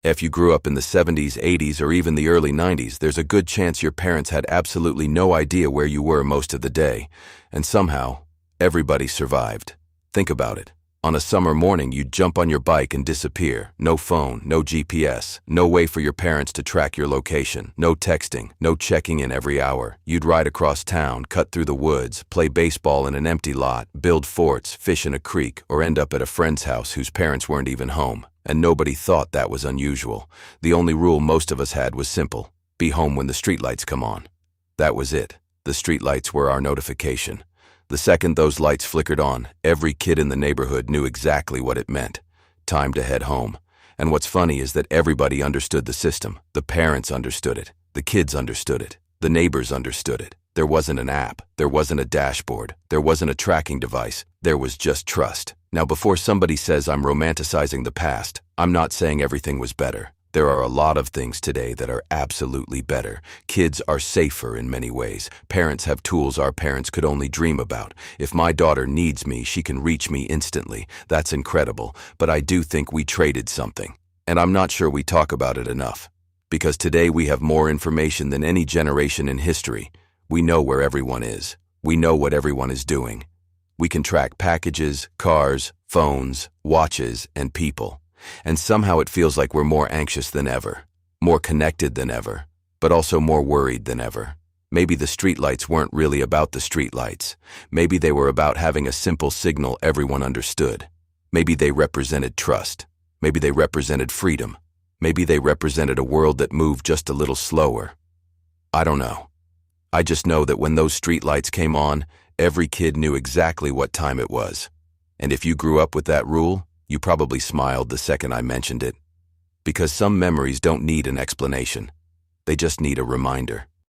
If you grew up in the 70s, 80s, or even the early 90s, there's a good chance your parents had absolutely no idea where you were most of the day, and somehow, everybody survived. Think about it. On a summer morning, you'd jump on your bike and disappear. No phone, no GPS, no way for your parents to track your location, no texting, no checking in every hour. You'd ride across town, cut through the woods, play baseball in an empty lot, build forts, fish in a creek, or end up at a friend's house whose parents weren't even home. And nobody thought that was unusual. The only rule most of us had was simple: be home when the streetlights come on. That was it. The streetlights were our notification. The second those lights flickered on, every kid in the neighborhood knew exactly what it meant. Time to head home. And what's funny is that everybody understood the system. The parents understood it. The kids understood it. The neighbors understood it. There wasn't an app. There wasn't a dashboard. There wasn't a tracking device. There was just trust. Now, before somebody says I'm romanticizing the past, I'm not saying everything was better. There are a lot of things today that are absolutely better. Kids are safer in many ways. Parents have tools our parents could only dream about. If my daughter needs me, she can reach me instantly. That's incredible. But I do think we traded something. And I'm not sure we talk about it enough. Because today we have more information than any generation in history. We know where everyone is. We know what everyone is doing. We can track packages, cars, phones, watches, and people. And somehow it feels like we're more anxious than ever, more connected than ever, but also more worried than ever. Maybe the streetlights weren't really about the streetlights. Maybe they were about having a simple signal everyone understood. Maybe they represented trust. Maybe they represented freedom. Maybe they represented a world that moved just a little slower. I don't know. I just know that when those streetlights came on, every kid knew exactly what time it was. And if you grew up with that rule, you probably smiled the second I mentioned it. Because some memories don't need an explanation. They just need a reminder.